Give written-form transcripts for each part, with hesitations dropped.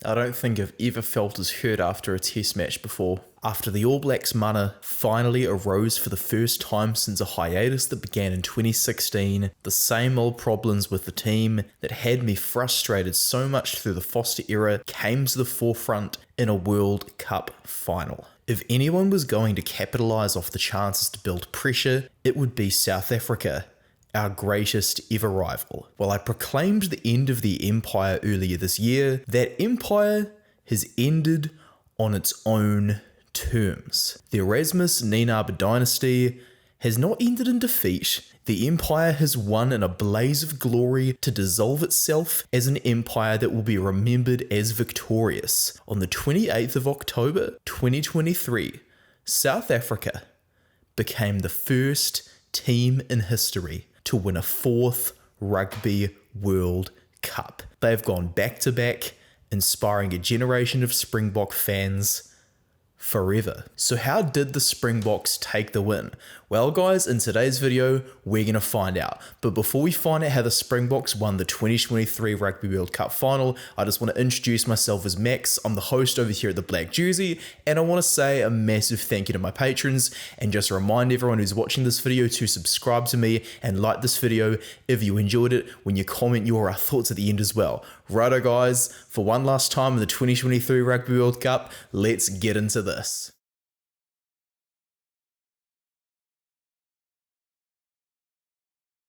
I don't think I've ever felt as hurt after a test match before. After the All Blacks mana finally arose for the first time since a hiatus that began in 2016, the same old problems with the team that had me frustrated so much through the Foster era came to the forefront in a World Cup final. If anyone was going to capitalise off the chances to build pressure, it would be South Africa, our greatest ever rival. While I proclaimed the end of the empire earlier this year, that empire has ended on its own terms. The Erasmus Nienaber dynasty has not ended in defeat. The empire has won in a blaze of glory to dissolve itself as an empire that will be remembered as victorious. On the 28th of October 2023, South Africa became the first team in history to win a 4th Rugby World Cup. They have gone back to back, inspiring a generation of Springbok fans forever. So how did the Springboks take the win? Well guys, in today's video, we're going to find out. But before we find out how the Springboks won the 2023 Rugby World Cup final, I just want to introduce myself as Max. I'm the host over here at the Black Jersey, and I want to say a massive thank you to my patrons, and just remind everyone who's watching this video to subscribe to me and like this video if you enjoyed it when you comment your thoughts at the end as well. Righto guys, for one last time in the 2023 Rugby World Cup, let's get into this.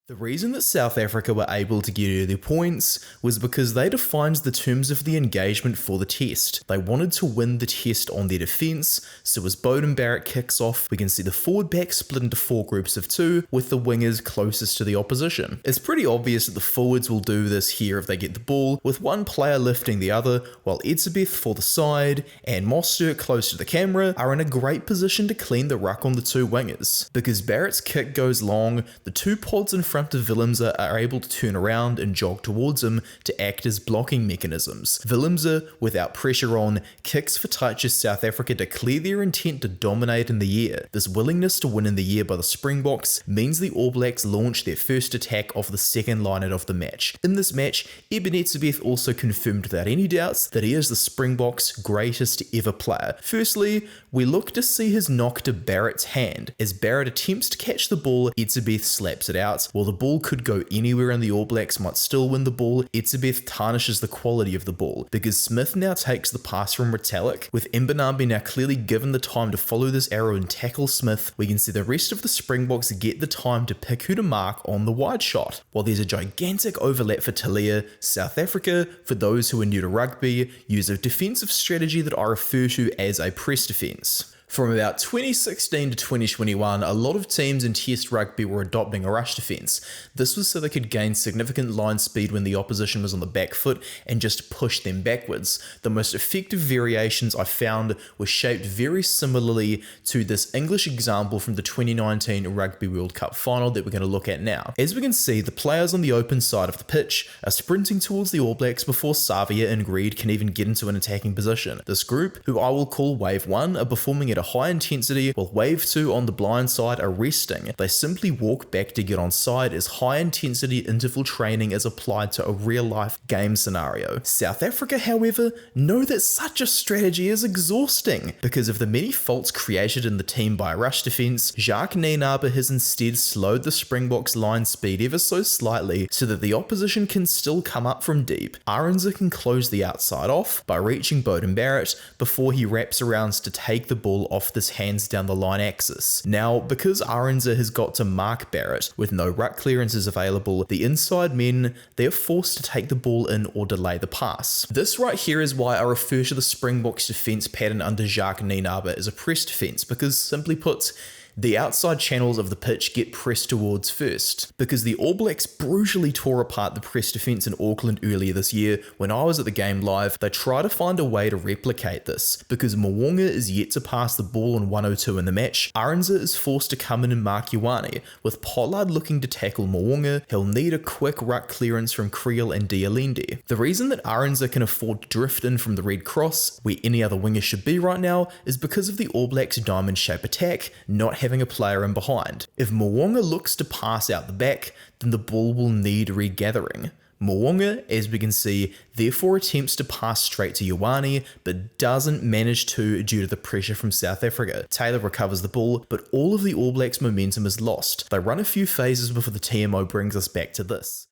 The reason that South Africa were able to get early points was because they defined the terms of the engagement for the test. They wanted to win the test on their defence, so as Beauden Barrett kicks off, we can see the forward pack split into 4 groups of 2, with the wingers closest to the opposition. It's pretty obvious that the forwards will do this here if they get the ball, with one player lifting the other, while Etzebeth for the side and Mostert close to the camera are in a great position to clean the ruck on the 2 wingers. Because Barrett's kick goes long, the 2 pods in front of Willems are able to turn around and jog towards him to act as blocking mechanisms. Willems, without pressure on, kicks for touch as South Africa declare their intent to dominate in the air. This willingness to win in the air by the Springboks means the All Blacks launch their first attack off the second line-out of the match. In this match, Eben Etzebeth also confirmed without any doubts that he is the Springboks' greatest ever player. Firstly, we look to see his knock to Barrett's hand. As Barrett attempts to catch the ball, Etzebeth slaps it out. While the ball could go anywhere and the All Blacks might still win the ball, Etzebeth tarnishes the quality of the ball, because Smith now takes the pass from Retallick. With Mbanambi now clearly given the time to follow this arrow and tackle Smith, we can see the rest of the Springboks get the time to pick who to mark on the wide shot. While there's a gigantic overlap for Talia, South Africa, for those who are new to rugby, use a defensive strategy that I refer to as a press defense. From about 2016 to 2021, a lot of teams in Test rugby were adopting a rush defence. This was so they could gain significant line speed when the opposition was on the back foot and just push them backwards. The most effective variations I found were shaped very similarly to this English example from the 2019 Rugby World Cup final that we're going to look at now. As we can see, the players on the open side of the pitch are sprinting towards the All Blacks before Savia and Greed can even get into an attacking position. This group, who I will call Wave 1, are performing at a high intensity, while Wave 2 on the blind side are resting. They simply walk back to get on side as high intensity interval training is applied to a real life game scenario. South Africa, however, know that such a strategy is exhausting. Because of the many faults created in the team by rush defense, Jacques Nienaber has instead slowed the Springboks line speed ever so slightly so that the opposition can still come up from deep. Arendse can close the outside off by reaching Beauden Barrett before he wraps around to take the ball off this hands down the line axis. Now, because Arendse has got to mark Barrett with no ruck clearances available, the inside men, they are forced to take the ball in or delay the pass. This right here is why I refer to the Springboks defense pattern under Jacques Nienaber as a press defense, because simply put, the outside channels of the pitch get pressed towards first. Because the All Blacks brutally tore apart the press defence in Auckland earlier this year, when I was at the game live, they try to find a way to replicate this. Because Mo'unga is yet to pass the ball on 102 in the match, Arendse is forced to come in and mark Ioane. With Pollard looking to tackle Mo'unga, he'll need a quick ruck clearance from Creel and Dialende. The reason that Arendse can afford to drift in from the red cross, where any other winger should be right now, is because of the All Blacks' diamond shape attack not having a player in behind. If Mo'unga looks to pass out the back, then the ball will need regathering. Mo'unga, as we can see, therefore attempts to pass straight to Ioane, but doesn't manage to due to the pressure from South Africa. Taylor recovers the ball, but all of the All Blacks' momentum is lost. They run a few phases before the TMO brings us back to this.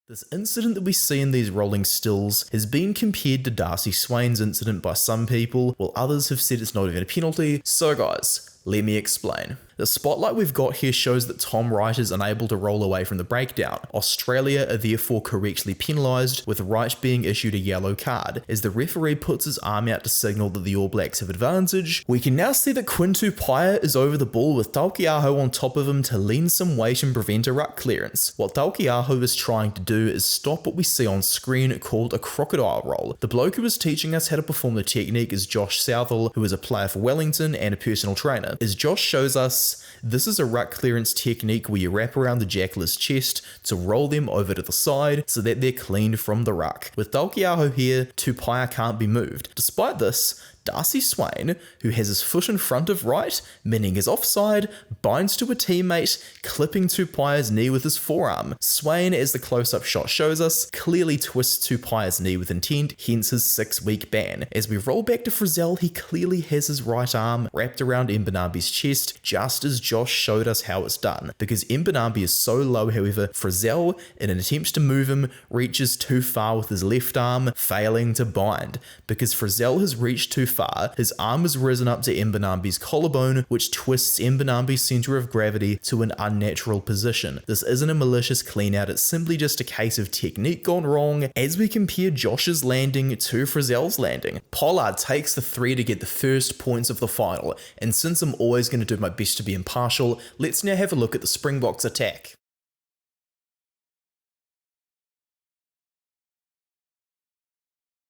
This incident that we see in these rolling stills has been compared to Darcy Swain's incident by some people, while others have said it's not even a penalty. So guys, let me explain. The spotlight we've got here shows that Tom Wright is unable to roll away from the breakdown. Australia are therefore correctly penalised, with Wright being issued a yellow card. As the referee puts his arm out to signal that the All Blacks have advantage, we can now see that Quinn Tupaia is over the ball with Taukei'aho on top of him to lend some weight and prevent a ruck clearance. What Taukei'aho is trying to do is stop what we see on screen called a crocodile roll. The bloke who is teaching us how to perform the technique is Josh Southall, who is a player for Wellington and a personal trainer. As Josh shows us, this is a ruck clearance technique where you wrap around the jackal's chest to roll them over to the side so that they're cleaned from the ruck. With Taukei'aho here, Tupaia can't be moved. Despite this, Darcy Swain, who has his foot in front of Wright, meaning is offside, binds to a teammate, clipping Tupaia's knee with his forearm. Swain, as the close-up shot shows us, clearly twists Tupaia's knee with intent, hence his 6-week ban. As we roll back to Frizell, he clearly has his right arm wrapped around Mbanambi's chest, just as Josh showed us how it's done. Because Mbanambi is so low, however, Frizell, in an attempt to move him, reaches too far with his left arm, failing to bind. Because Frizell has reached too far, his arm has risen up to Mbanambi's collarbone, which twists Mbanambi's centre of gravity to an unnatural position. This isn't a malicious clean out, it's simply just a case of technique gone wrong as we compare Josh's landing to Frizell's landing. Pollard takes the 3 to get the first points of the final, and since I'm always going to do my best to be impartial, let's now have a look at the Springboks attack.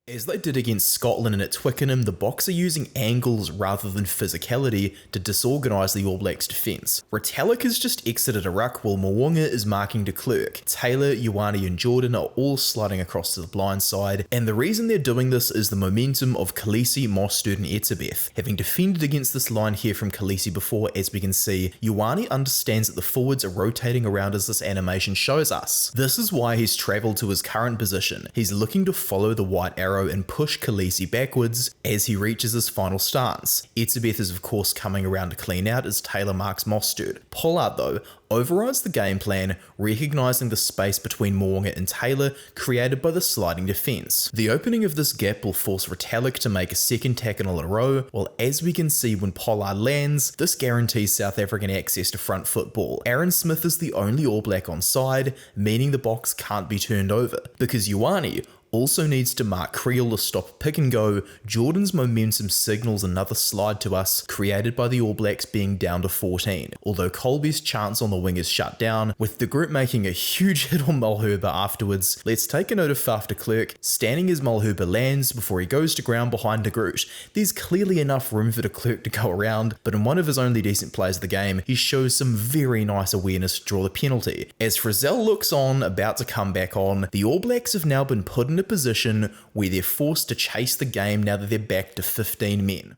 As they did against Scotland and at Twickenham, the Boks are using angles rather than physicality to disorganise the All Blacks' defence. Retallick has just exited a ruck while Mo'unga is marking de Klerk. Taylor, Ioane and Jordan are all sliding across to the blind side, and the reason they're doing this is the momentum of Kolisi, Mostert and Etzebeth. Having defended against this line here from Kolisi before, as we can see, Ioane understands that the forwards are rotating around as this animation shows us. This is why he's travelled to his current position. He's looking to follow the white arrow and push Kolisi backwards as he reaches his final stance. Etzebeth is of course coming around to clean out as Taylor marks Mostert. Pollard though overrides the game plan, recognising the space between Mo'unga and Taylor created by the sliding defence. The opening of this gap will force Retallick to make a second tackle in a row, while as we can see when Pollard lands, this guarantees South African access to front football. Aaron Smith is the only All Black on side, meaning the box can't be turned over. Because Ioane also needs to mark Creel to stop pick and go, Jordan's momentum signals another slide to us, created by the All Blacks being down to 14. Although Kolbe's chance on the wing is shut down, with de Groot making a huge hit on Mulhuber afterwards, let's take a note of Faf de Klerk standing as Mulhuber lands before he goes to ground behind de Groot. There's clearly enough room for de Klerk to go around, but in one of his only decent plays of the game, he shows some very nice awareness to draw the penalty. As Frizell looks on, about to come back on, the All Blacks have now been put in a position where they're forced to chase the game now that they're back to 15 men.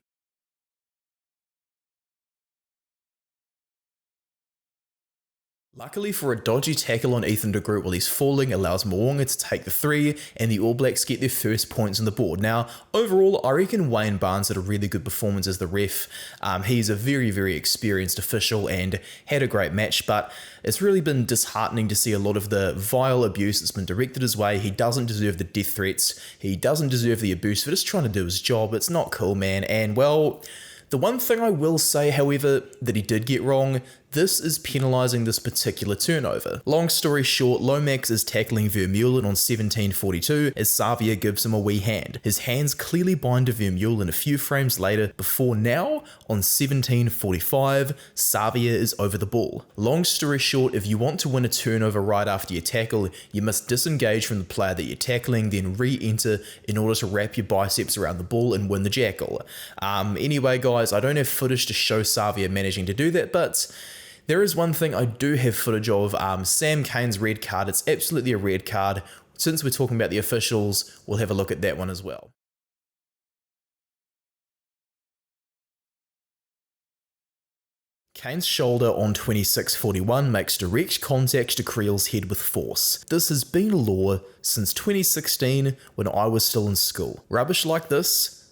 Luckily for a dodgy tackle on Ethan de Groot while he's falling allows Mo'unga to take the 3 and the All Blacks get their first points on the board. Now, overall, I reckon Wayne Barnes had a really good performance as the ref. He's a very, very experienced official and had a great match, but it's really been disheartening to see a lot of the vile abuse that's been directed his way. He doesn't deserve the death threats. He doesn't deserve the abuse for just trying to do his job. It's not cool, man. And, well, the one thing I will say, however, that he did get wrong, this is penalising this particular turnover. Long story short, Lomax is tackling Vermeulen on 17:42 as Savia gives him a wee hand. His hands clearly bind to Vermeulen a few frames later before now, on 17:45, Savia is over the ball. Long story short, if you want to win a turnover right after your tackle, you must disengage from the player that you're tackling, then re-enter in order to wrap your biceps around the ball and win the jackal. Anyway guys, I don't have footage to show Savia managing to do that, but there is one thing I do have footage of, Sam Cane's red card. It's absolutely a red card. Since we're talking about the officials, we'll have a look at that one as well. Kane's shoulder on 26:41 makes direct contact to Creel's head with force. This has been a law since 2016 when I was still in school. Rubbish like this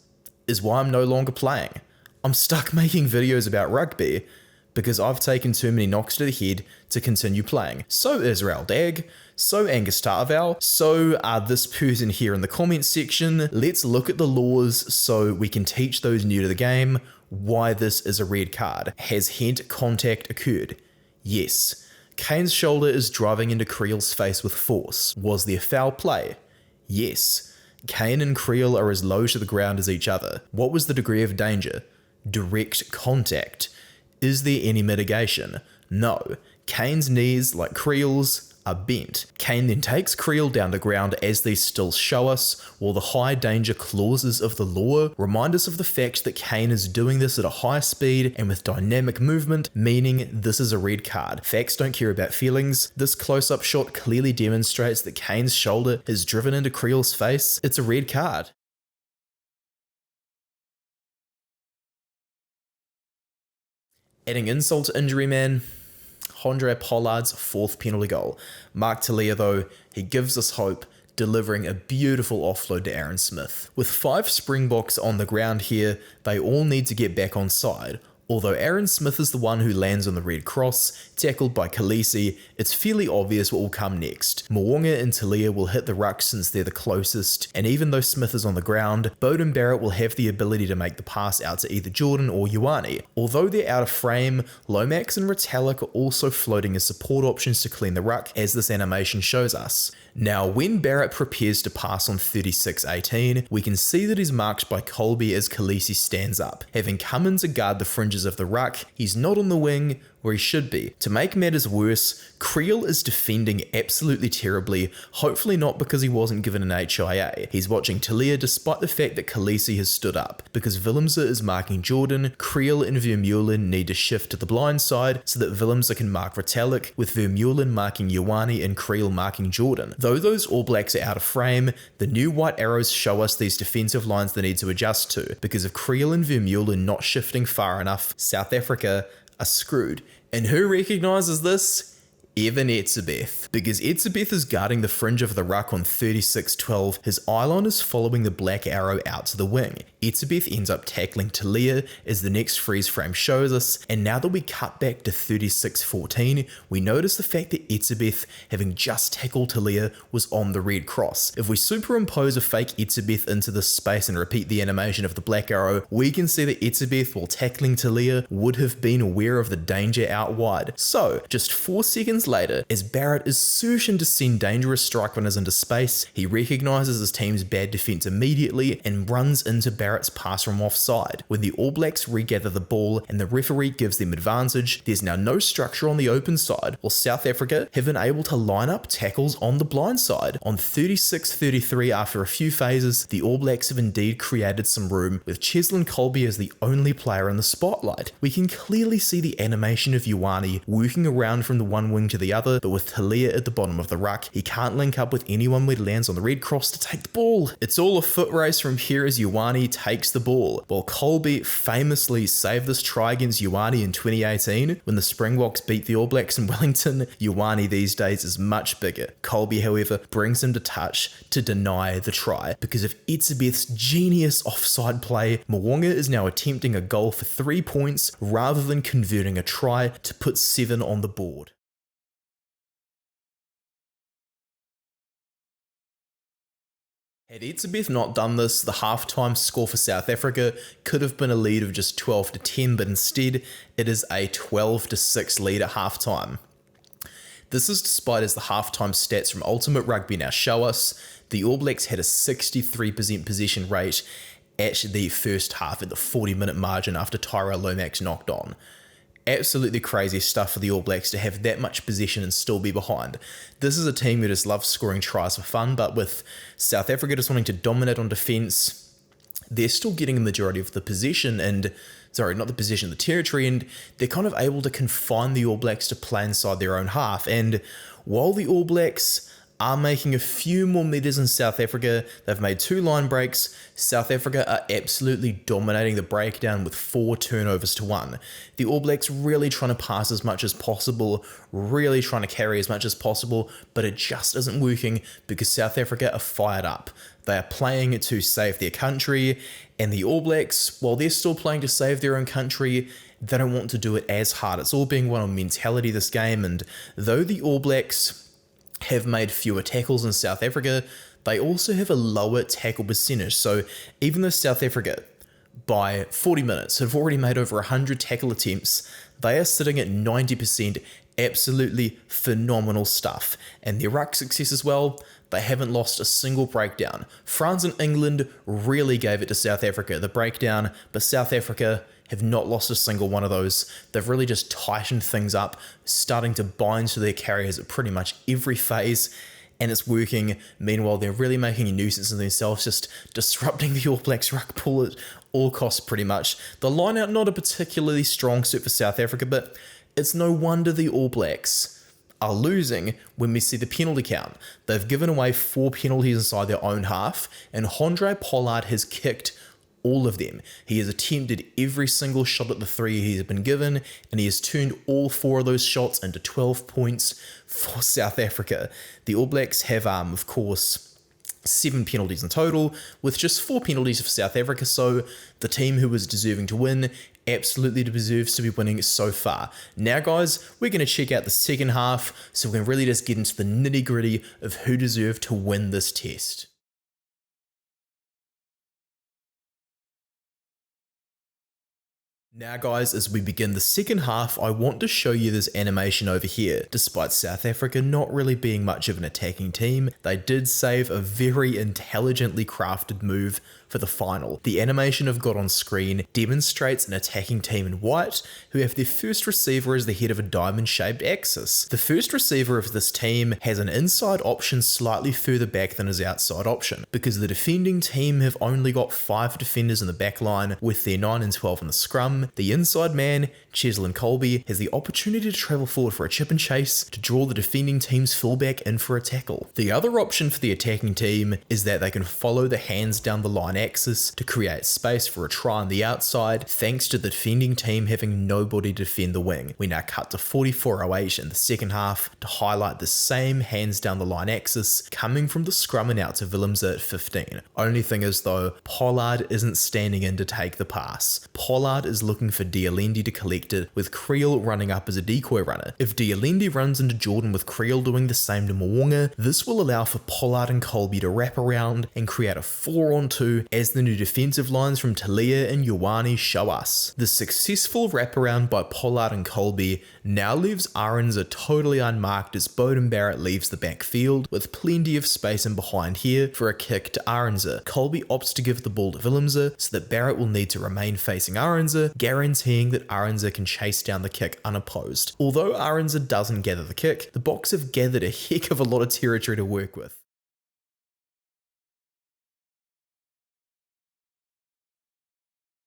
is why I'm no longer playing. I'm stuck making videos about rugby because I've taken too many knocks to the head to continue playing. So Israel Dag, so Angus Tarval, so this person here in the comments section. Let's look at the laws so we can teach those new to the game why this is a red card. Has head contact occurred? Yes. Kane's shoulder is driving into Creel's face with force. Was there foul play? Yes. Kane and Creel are as low to the ground as each other. What was the degree of danger? Direct contact. Is there any mitigation? No. Kane's knees, like Creel's, are bent. Kane then takes Creel down to ground as these stills show us, while the high danger clauses of the law remind us of the fact that Kane is doing this at a high speed and with dynamic movement, meaning this is a red card. Facts don't care about feelings. This close-up shot clearly demonstrates that Kane's shoulder is driven into Creel's face. It's a red card. Adding insult to injury, man. Handré Pollard's fourth penalty goal. Mark Talia, though, he gives us hope, delivering a beautiful offload to Aaron Smith. With 5 Springboks on the ground here, they all need to get back on side. Although Aaron Smith is the one who lands on the red cross, tackled by Kolisi, it's fairly obvious what will come next. Mo'unga and Talia will hit the ruck since they're the closest, and even though Smith is on the ground, Beauden Barrett will have the ability to make the pass out to either Jordan or Ioane. Although they're out of frame, Lomax and Retallick are also floating as support options to clean the ruck, as this animation shows us. Now, when Barrett prepares to pass on 36-18, we can see that he's marked by Kolbe as Kolisi stands up. Having come in to guard the fringes of the ruck, he's not on the wing where he should be. To make matters worse, Creel is defending absolutely terribly, hopefully not because he wasn't given an HIA. He's watching Talia despite the fact that Kolisi has stood up. Because Willemse is marking Jordan, Creel and Vermeulen need to shift to the blind side so that Willemse can mark Retallick, with Vermeulen marking Ioane and Creel marking Jordan. Though those All Blacks are out of frame, the new white arrows show us these defensive lines they need to adjust to. Because of Creel and Vermeulen not shifting far enough, South Africa are screwed. And who recognises this? Eben Etzebeth. Because Etzebeth is guarding the fringe of the ruck on 36-12, his eyeline is following the black arrow out to the wing. Etzebeth ends up tackling Talia as the next freeze frame shows us, and now that we cut back to 36-14, we notice the fact that Etzebeth, having just tackled Talia, was on the red cross. If we superimpose a fake Etzebeth into this space and repeat the animation of the black arrow, we can see that Etzebeth, while tackling Talia, would have been aware of the danger out wide. So, just 4 seconds later, as Barrett is certain to send dangerous strike runners into space, he recognises his team's bad defence immediately and runs into Barrett's pass from offside. When the All Blacks regather the ball and the referee gives them advantage, there's now no structure on the open side, while South Africa have been able to line up tackles on the blind side. On 36-33, after a few phases, the All Blacks have indeed created some room, with Cheslin Kolbe as the only player in the spotlight. We can clearly see the animation of Ioane working around from the one wing to the other, but with Talia at the bottom of the ruck, he can't link up with anyone when he lands on the red cross to take the ball. It's all a foot race from here as Ioane takes the ball. While Kolbe famously saved this try against Ioane in 2018, when the Springboks beat the All Blacks in Wellington, Ioane these days is much bigger. Kolbe, however, brings him to touch to deny the try. Because of Etzebeth's genius offside play, Mo'unga is now attempting a goal for 3 points rather than converting a try to put 7 on the board. Had Etzebeth not done this, the halftime score for South Africa could have been a lead of just 12-10, but instead it is a 12-6 lead at halftime. This is despite, as the halftime stats from Ultimate Rugby now show us, the All Blacks had a 63% possession rate at the first half at the 40-minute margin after Tyrell Lomax knocked on. Absolutely crazy stuff for the All Blacks to have that much possession and still be behind. This is a team who just loves scoring tries for fun, but with South Africa just wanting to dominate on defence, they're still getting a majority of the possession and, sorry, not the possession, the territory, and they're kind of able to confine the All Blacks to play inside their own half. And while the All Blacks are making a few more meters than South Africa. They've made 2 line breaks. South Africa are absolutely dominating the breakdown with 4 turnovers to 1. The All Blacks really trying to pass as much as possible, really trying to carry as much as possible, but it just isn't working because South Africa are fired up. They are playing to save their country, and the All Blacks, while they're still playing to save their own country, they don't want to do it as hard. It's all being won on mentality this game, and though the All Blacks have made fewer tackles than South Africa, they also have a lower tackle percentage. So even though South Africa, by 40 minutes, have already made over 100 tackle attempts, they are sitting at 90%, absolutely phenomenal stuff. And their ruck success as well, they haven't lost a single breakdown. France and England really gave it to South Africa, the breakdown, but South Africa have not lost a single one of those. They've really just tightened things up, starting to bind to their carriers at pretty much every phase, and it's working. Meanwhile, they're really making a nuisance of themselves, just disrupting the All Blacks ruck pool at all costs pretty much. The line out, not a particularly strong suit for South Africa, but it's no wonder the All Blacks are losing when we see the penalty count. They've given away 4 penalties inside their own half, and Handré Pollard has kicked all of them. He has attempted every single shot at the 3 he has been given, and he has turned all 4 of those shots into 12 points for South Africa. The All Blacks have, of course, 7 penalties in total, with just 4 penalties for South Africa, so the team who was deserving to win absolutely deserves to be winning so far. Now guys, we're going to check out the second half, so we can really just get into the nitty gritty of who deserved to win this test. Now guys, as we begin the second half, I want to show you this animation over here. Despite South Africa not really being much of an attacking team, they did save a very intelligently crafted move for the final. The animation I've got on screen demonstrates an attacking team in white who have their first receiver as the head of a diamond-shaped axis. The first receiver of this team has an inside option slightly further back than his outside option, because the defending team have only got 5 defenders in the back line with their 9 and 12 in the scrum. The inside man, Cheslin Kolbe, has the opportunity to travel forward for a chip and chase to draw the defending team's fullback in for a tackle. The other option for the attacking team is that they can follow the hands down the line axis to create space for a try on the outside, thanks to the defending team having nobody to defend the wing. We now cut to 44:08 in the second half to highlight the same hands down the line axis coming from the scrum and out to Willemse at 15. Only thing is though, Pollard isn't standing in to take the pass. Pollard is looking for D'Alende to collect it, with Creel running up as a decoy runner. If D'Alende runs into Jordan with Creel doing the same to Mwanga, this will allow for Pollard and Kolbe to wrap around and create a 4-on-2 as the new defensive lines from Talia and Ioane show us. The successful wraparound by Pollard and Kolbe now leaves Arendse totally unmarked as Beauden Barrett leaves the backfield, with plenty of space in behind here for a kick to Arendse. Kolbe opts to give the ball to Willemse so that Barrett will need to remain facing Arendse, guaranteeing that Arendse can chase down the kick unopposed. Although Arendse doesn't gather the kick, the Boks have gathered a heck of a lot of territory to work with.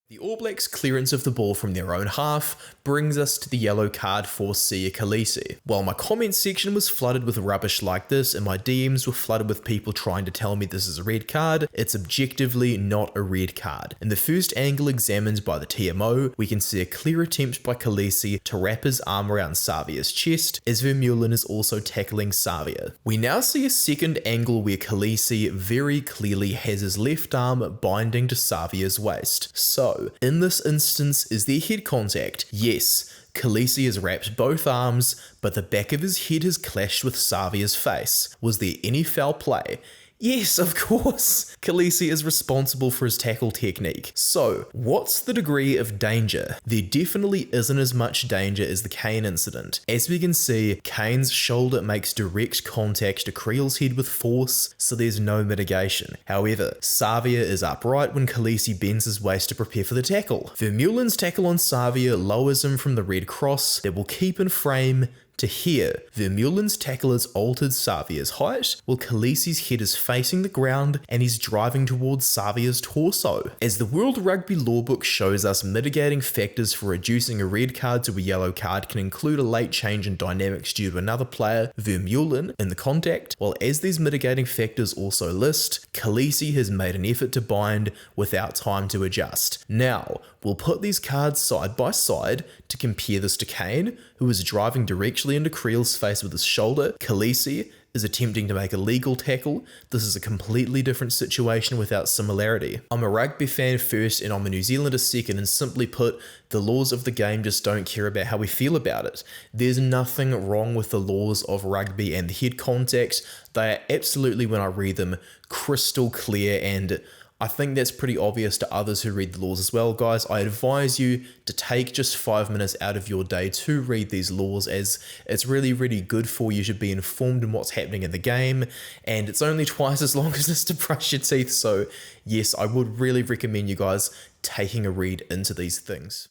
The All Blacks' clearance of the ball from their own half brings us to the yellow card for Siya Kolisi. While my comment section was flooded with rubbish like this and my DMs were flooded with people trying to tell me this is a red card, it's objectively not a red card. In the first angle examined by the TMO, we can see a clear attempt by Kolisi to wrap his arm around Savia's chest, as Vermeulen is also tackling Savia. We now see a second angle where Kolisi very clearly has his left arm binding to Savia's waist. So, in this instance, is there head contact? Yes, Kolisi has wrapped both arms, but the back of his head has clashed with Savia's face. Was there any foul play? Yes, of course. Kolisi is responsible for his tackle technique. So, what's the degree of danger? There definitely isn't as much danger as the Kane incident. As we can see, Kane's shoulder makes direct contact to Creel's head with force, so there's no mitigation. However, Savia is upright when Kolisi bends his waist to prepare for the tackle. Vermeulen's tackle on Savia lowers him from the red cross that will keep in frame To here, Vermeulen's tackle has altered Savia's height, while Kolisi's head is facing the ground and he's driving towards Savia's torso. As the World Rugby Lawbook shows us, mitigating factors for reducing a red card to a yellow card can include a late change in dynamics due to another player, Vermeulen, in the contact, while as these mitigating factors also list, Kolisi has made an effort to bind without time to adjust. Now, we'll put these cards side by side to compare this to Kane, who is driving directly into Creel's face with his shoulder. Kolisi is attempting to make a legal tackle. This is a completely different situation without similarity. I'm a rugby fan first and I'm a New Zealander second, and simply put, the laws of the game just don't care about how we feel about it. There's nothing wrong with the laws of rugby and the head contact. They are absolutely, when I read them, crystal clear, and I think that's pretty obvious to others who read the laws as well. Guys, I advise you to take just 5 minutes out of your day to read these laws, as it's really, really good for you to be informed in what's happening in the game, and it's only twice as long as this to brush your teeth. So yes, I would really recommend you guys taking a read into these things.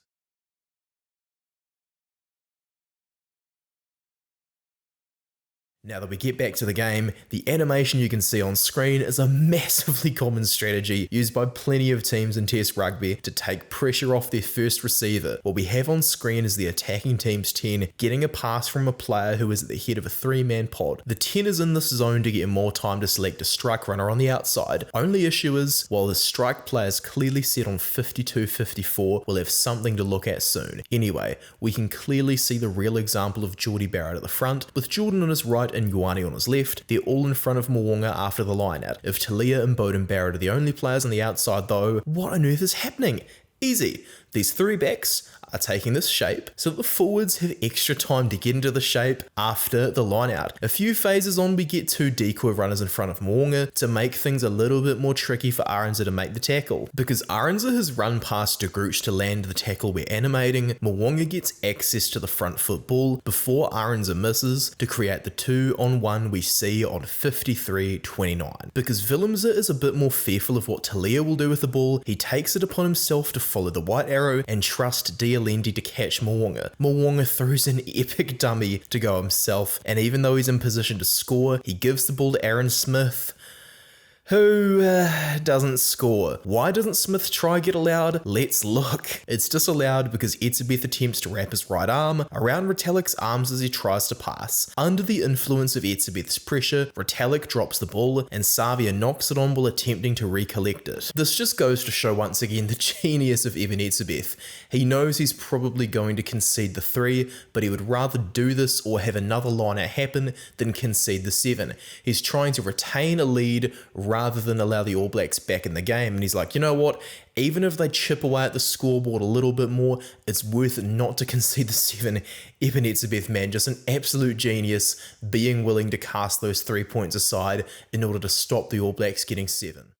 Now that we get back to the game, the animation you can see on screen is a massively common strategy used by plenty of teams in Test rugby to take pressure off their first receiver. What we have on screen is the attacking team's 10 getting a pass from a player who is at the head of a 3-man pod. The 10 is in this zone to get more time to select a strike runner on the outside. Only issue is, while the strike player is clearly set on 52-54, we'll have something to look at soon. Anyway, we can clearly see the real example of Geordie Barrett at the front, with Jordan on his right and Ioane on his left. They're all in front of Mo'unga after the line-out. If Talia and Beauden Barrett are the only players on the outside though, what on earth is happening? Easy. These 3 backs are taking this shape so that the forwards have extra time to get into the shape after the line out. A few phases on, we get 2 decoy runners in front of Mo'unga to make things a little bit more tricky for Arendse to make the tackle. Because Arendse has run past De Groot to land the tackle we're animating, Mo'unga gets access to the front foot ball before Arendse misses to create the 2-on-1 we see on 53-29. Because Willemse is a bit more fearful of what Talia will do with the ball, he takes it upon himself to follow the white arrow and trust Dialendi to catch Mo'unga. Mo'unga throws an epic dummy to go himself, and even though he's in position to score, he gives the ball to Aaron Smith, who doesn't score. Why doesn't Smith try get allowed? Let's look. It's disallowed because Etzebeth attempts to wrap his right arm around Retallick's arms as he tries to pass. Under the influence of Etzebeth's pressure, Retallick drops the ball and Savia knocks it on while attempting to recollect it. This just goes to show once again the genius of Eben Etzebeth. He knows he's probably going to concede the 3, but he would rather do this or have another line out happen than concede the 7. He's trying to retain a lead rather than allow the All Blacks back in the game, and he's like, you know what, even if they chip away at the scoreboard a little bit more, it's worth it not to concede the 7. Eben Etzebeth, man, just an absolute genius, being willing to cast those 3 points aside in order to stop the All Blacks getting 7.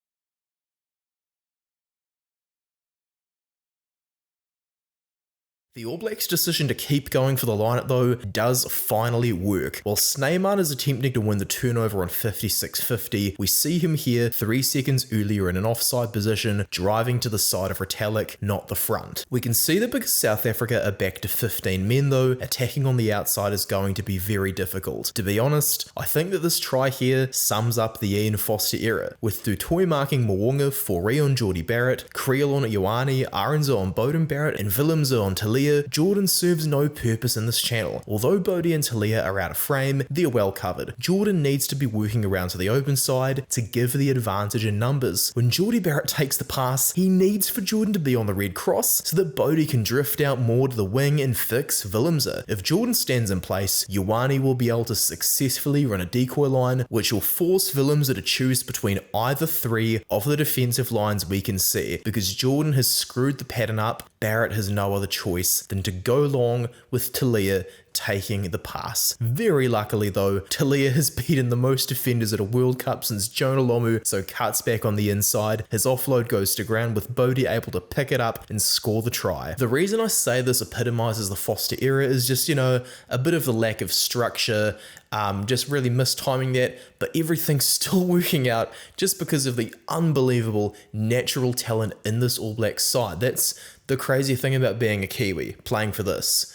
The All Blacks' decision to keep going for the line-out though does finally work. While Snyman is attempting to win the turnover on 56-50, we see him here 3 seconds earlier in an offside position, driving to the side of Retallick, not the front. We can see that because South Africa are back to 15 men though, attacking on the outside is going to be very difficult. To be honest, I think that this try here sums up the Ian Foster era, with Dutoy marking Mo'unga, Foree on Geordie Barrett, Creel on Ioane, Arendse on Beauden Barrett, and Willemse on Talia. Jordan serves no purpose in this channel. Although Bodie and Talia are out of frame, they're well covered. Jordan needs to be working around to the open side to give the advantage in numbers. When Geordie Barrett takes the pass, he needs for Jordan to be on the red cross so that Bodie can drift out more to the wing and fix Willemse. If Jordan stands in place, Ioane will be able to successfully run a decoy line, which will force Willemse to choose between either 3 of the defensive lines we can see. Because Jordan has screwed the pattern up, Barrett has no other choice than to go long with Talia taking the pass. Very luckily though, Talia has beaten the most defenders at a World Cup since Jonah Lomu, so cuts back on the inside. His offload goes to ground with Bodie able to pick it up and score the try. The reason I say this epitomizes the Foster era is just, a bit of the lack of structure, just really mistiming that, but everything's still working out just because of the unbelievable natural talent in this All Blacks side. That's the crazy thing about being a Kiwi, playing for this.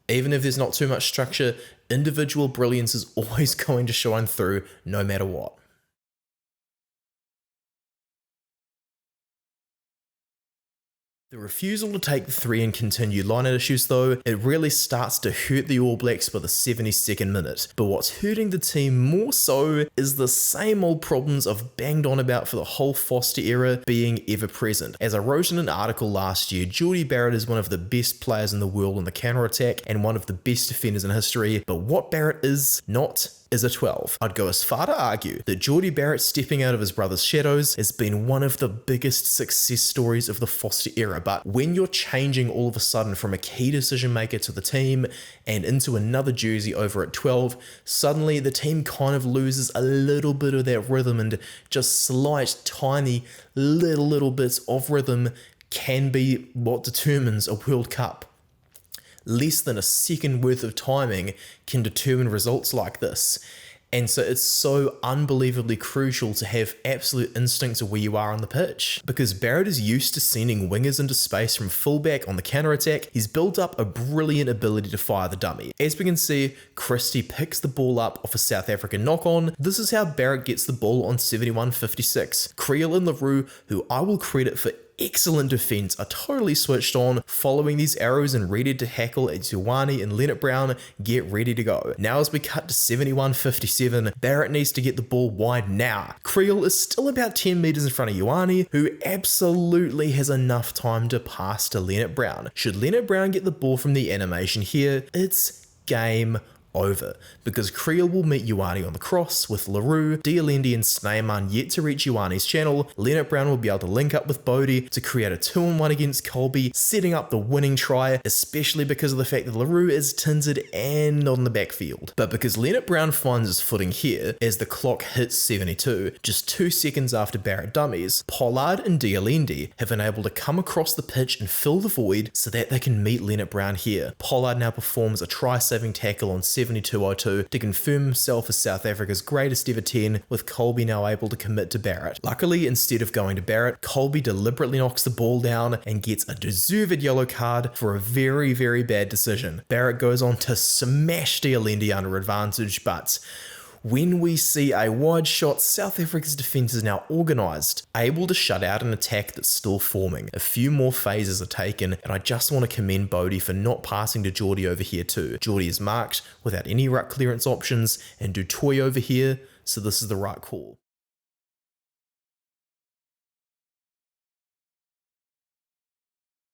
Even if there's not too much structure, Individual brilliance is always going to shine through no matter what. The refusal to take the 3 and continue line-out issues though, it really starts to hurt the All Blacks by the 72nd minute. But what's hurting the team more so is the same old problems I've banged on about for the whole Foster era being ever present. As I wrote in an article last year, Jordie Barrett is one of the best players in the world on the counter-attack and one of the best defenders in history, but what Barrett is not is a 12. I'd go as far to argue that Jordie Barrett stepping out of his brother's shadows has been one of the biggest success stories of the Foster era, but when you're changing all of a sudden from a key decision maker to the team and into another jersey over at 12, suddenly the team kind of loses a little bit of that rhythm, and just slight, tiny, little bits of rhythm can be what determines a World Cup. Less than a second worth of timing can determine results like this. And so it's so unbelievably crucial to have absolute instincts of where you are on the pitch. Because Barrett is used to sending wingers into space from fullback on the counter-attack, he's built up a brilliant ability to fire the dummy. As we can see, Christie picks the ball up off a South African knock-on. This is how Barrett gets the ball on 71-56. Creel and LaRue, who I will credit for excellent defense, are totally switched on, following these arrows and ready to hackle as Ioane and Leonard Brown get ready to go. Now as we cut to 71-57, Barrett needs to get the ball wide now. Creel is still about 10 meters in front of Ioane, who absolutely has enough time to pass to Leonard Brown. Should Leonard Brown get the ball from the animation here, it's game over, because Creel will meet Ioane on the cross with LaRue, Dialendi and Snyman yet to reach Ioane's channel. Leonard Brown will be able to link up with Beauden to create a 2-on-1 against Kolbe, setting up the winning try, especially because of the fact that LaRue is tinted and not in the backfield. But because Leonard Brown finds his footing here, as the clock hits 72, just 2 seconds after Barrett dummies, Pollard and Dialendi have been able to come across the pitch and fill the void so that they can meet Leonard Brown here. Pollard now performs a try-saving tackle on 72-02 to confirm himself as South Africa's greatest ever 10, with Kolbe now able to commit to Barrett. Luckily, instead of going to Barrett, Kolbe deliberately knocks the ball down and gets a deserved yellow card for a very, very bad decision. Barrett goes on to smash Dialendi under advantage, but when we see a wide shot, South Africa's defence is now organised, able to shut out an attack that's still forming. A few more phases are taken, and I just want to commend Beauden for not passing to Jordie over here too. Jordie is marked without any ruck clearance options, and Du Toit over here, so this is the right call.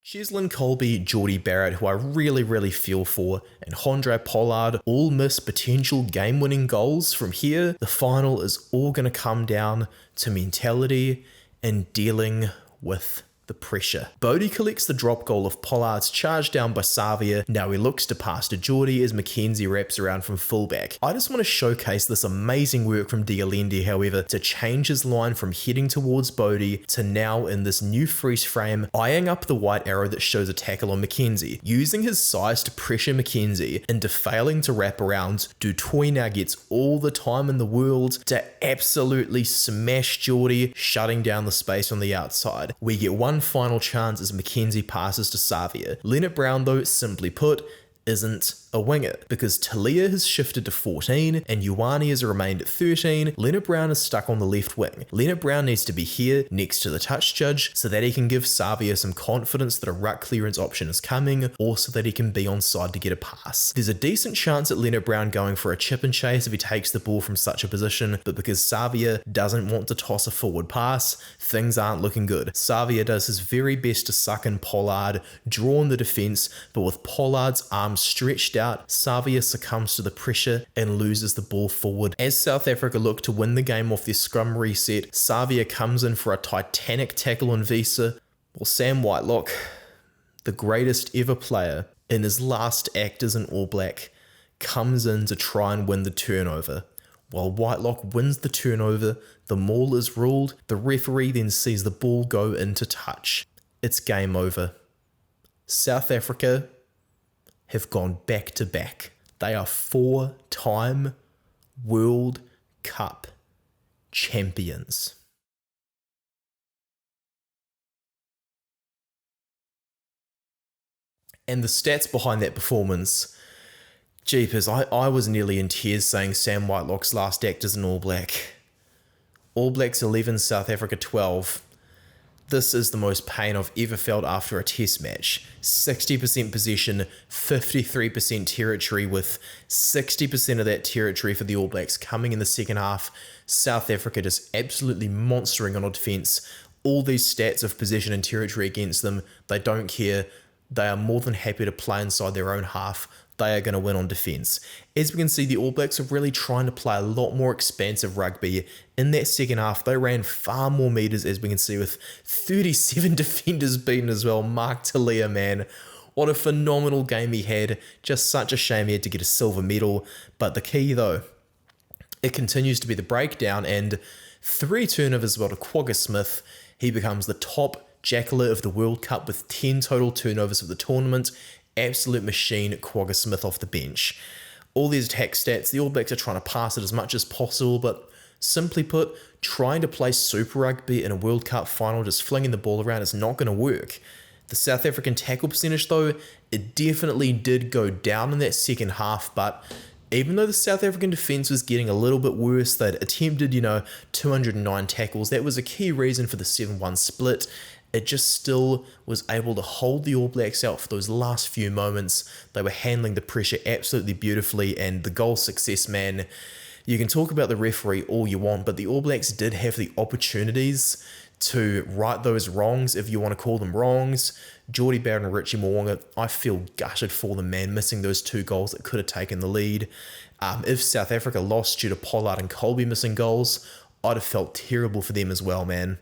Cheslin, Kolbe, Jordie Barrett, who I really feel for, and Handré Pollard all miss potential game-winning goals from here. The final is all going to come down to mentality and dealing with the pressure. Beauden collects the drop goal of Pollard's charge down by Savia. Now he looks to pass to Jordie as McKenzie wraps around from fullback. I just want to showcase this amazing work from Dialendi, however, to change his line from heading towards Beauden to now in this new freeze frame, eyeing up the white arrow that shows a tackle on McKenzie. Using his size to pressure McKenzie into failing to wrap around, Du Toit now gets all the time in the world to absolutely smash Jordie, shutting down the space on the outside. We get one final chance as McKenzie passes to Savia. Leonard Brown, though, simply put, isn't a winger, because Talia has shifted to 14 and Ioane has remained at 13. Leonard Brown is stuck on the left wing. Leonard Brown needs to be here next to the touch judge so that he can give Savia some confidence that a ruck clearance option is coming, or so that he can be on side to get a pass. There's a decent chance at Leonard Brown going for a chip and chase if he takes the ball from such a position, but because Savia doesn't want to toss a forward pass, things aren't looking good. Savia does his very best to suck in Pollard, draw in the defence, but with Pollard's arms stretched out, Savia succumbs to the pressure and loses the ball forward. As South Africa look to win the game off their scrum reset, Savia comes in for a titanic tackle on Visa, while Sam Whitelock, the greatest ever player in his last act as an All Black, comes in to try and win the turnover. While Whitelock wins the turnover, the maul is ruled, the referee then sees the ball go into touch. It's game over. South Africa have gone back to back. They are 4-time World Cup champions. And the stats behind that performance Jeepers, I was nearly in tears saying Sam Whitelock's last act as an All Black. All Blacks 11, South Africa 12. This is the most pain I've ever felt after a test match. 60% possession, 53% territory, with 60% of that territory for the All Blacks coming in the second half. South Africa just absolutely monstering on defence. All these stats of possession and territory against them, they don't care. They are more than happy to play inside their own half. They are going to win on defence. As we can see, the All Blacks are really trying to play a lot more expansive rugby. In that second half, they ran far more metres, as we can see, with 37 defenders beaten as well. Mark Talia, man. What a phenomenal game he had. Just such a shame he had to get a silver medal. But the key, though, it continues to be the breakdown, and 3 turnovers as well to Quagga Smith. He becomes the top jackler of the World Cup with 10 total turnovers of the tournament. Absolute machine, Quagga Smith off the bench. All these attack stats, the All Blacks are trying to pass it as much as possible, but simply put, trying to play Super Rugby in a World Cup final, just flinging the ball around, is not going to work. The South African tackle percentage, though, it definitely did go down in that second half, but even though the South African defence was getting a little bit worse, they'd attempted, 209 tackles. That was a key reason for the 7-1 split. It just still was able to hold the All Blacks out for those last few moments. They were handling the pressure absolutely beautifully, and the goal success, man, you can talk about the referee all you want, but the All Blacks did have the opportunities to right those wrongs, if you want to call them wrongs. Jordie Barrett and Richie Mo'unga, I feel gutted for them, man, missing those 2 goals that could have taken the lead. If South Africa lost due to Pollard and Kolbe missing goals, I'd have felt terrible for them as well, man.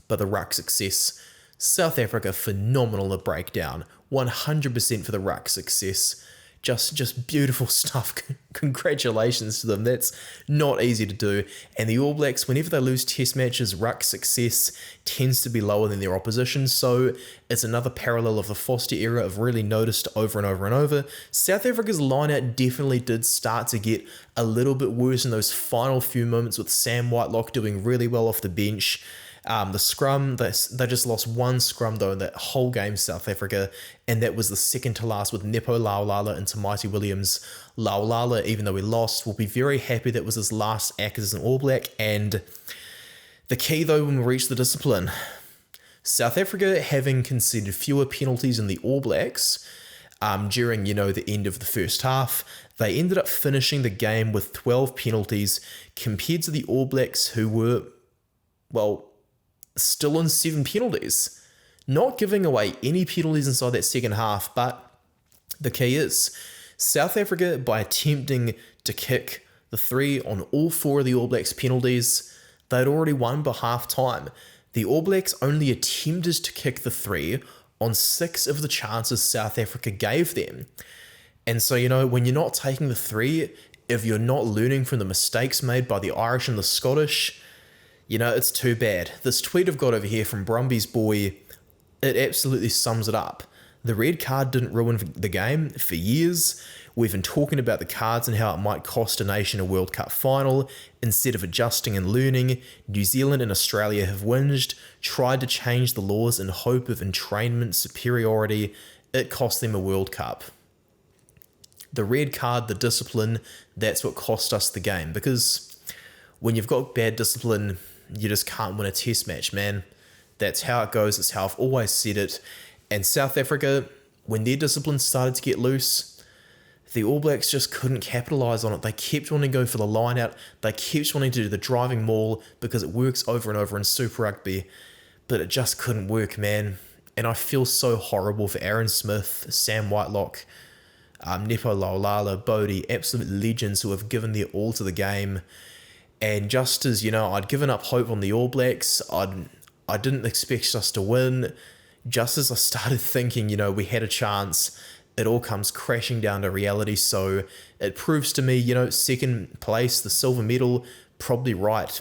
But the ruck success, South Africa, phenomenal at breakdown. 100% for the ruck success. Just beautiful stuff. Congratulations to them. That's not easy to do. And the All Blacks, whenever they lose test matches, ruck success tends to be lower than their opposition. So it's another parallel of the Foster era I've really noticed over and over and over. South Africa's lineout definitely did start to get a little bit worse in those final few moments, with Sam Whitelock doing really well off the bench. The scrum, they just lost 1 scrum though in that whole game, South Africa, and that was the second to last with Nepo Laulala and Tamaiti Williams. Laulala, even though he lost, will be very happy that was his last act as an All Black. And the key though, when we reach the discipline, South Africa having conceded fewer penalties than the All Blacks during, the end of the first half, they ended up finishing the game with 12 penalties compared to the All Blacks, who were, still on 7 penalties. Not giving away any penalties inside that second half, but the key is South Africa, by attempting to kick the 3 on all 4 of the All Blacks penalties, they'd already won by half time. The All Blacks only attempted to kick the 3 on 6 of the chances South Africa gave them. And so, when you're not taking the 3, if you're not learning from the mistakes made by the Irish and the Scottish, it's too bad. This tweet I've got over here from Brumby's boy, it absolutely sums it up. The red card didn't ruin the game for years. We've been talking about the cards and how it might cost a nation a World Cup final. Instead of adjusting and learning, New Zealand and Australia have whinged, tried to change the laws in hope of entrainment superiority. It cost them a World Cup. The red card, the discipline, that's what cost us the game. Because when you've got bad discipline, you just can't win a test match, man. That's how it goes. It's how I've always said it. And South Africa, when their discipline started to get loose, the All Blacks just couldn't capitalise on it. They kept wanting to go for the line out. They kept wanting to do the driving maul because it works over and over in Super Rugby. But it just couldn't work, man. And I feel so horrible for Aaron Smith, Sam Whitelock, Nepo Laulala, Beauden, absolute legends who have given their all to the game. And just as, I'd given up hope on the All Blacks, I didn't expect us to win. Just as I started thinking, we had a chance, it all comes crashing down to reality. So it proves to me, second place, the silver medal, probably right.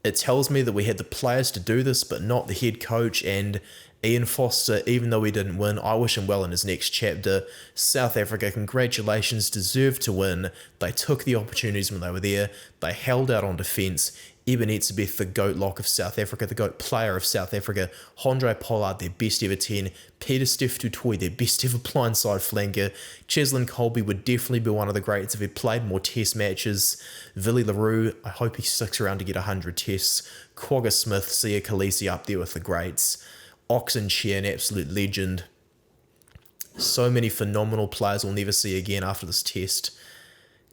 It tells me that we had the players to do this, but not the head coach. And Ian Foster, even though he didn't win, I wish him well in his next chapter. South Africa, congratulations, deserved to win. They took the opportunities when they were there. They held out on defence. Eben Etzebeth, the GOAT lock of South Africa, the GOAT player of South Africa. Handré Pollard, their best ever 10. Peter Steph Tutoy, their best ever blindside flanker. Cheslin Kolbe would definitely be one of the greats if he played more test matches. Willie LaRue, I hope he sticks around to get 100 tests. Quagga Smith, Sia Kolisi up there with the greats. Oxen Chair, an absolute legend. So many phenomenal players we'll never see again after this test.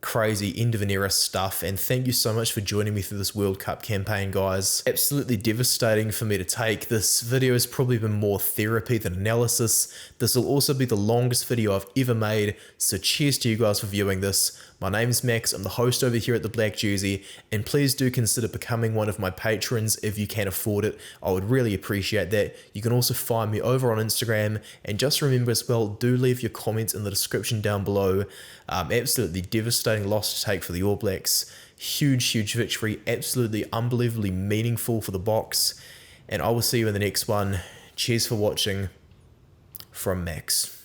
Crazy end of an era stuff, and thank you so much for joining me through this World Cup campaign, guys. Absolutely devastating for me to take. This video has probably been more therapy than analysis. This will also be the longest video I've ever made, so cheers to you guys for viewing this. My name's Max, I'm the host over here at The Black Jersey, and please do consider becoming one of my patrons if you can afford it. I would really appreciate that. You can also find me over on Instagram, and just remember as well, do leave your comments in the description down below. Absolutely devastating loss to take for the All Blacks. Huge victory, absolutely unbelievably meaningful for the Boks, and I will see you in the next one. Cheers for watching from Max.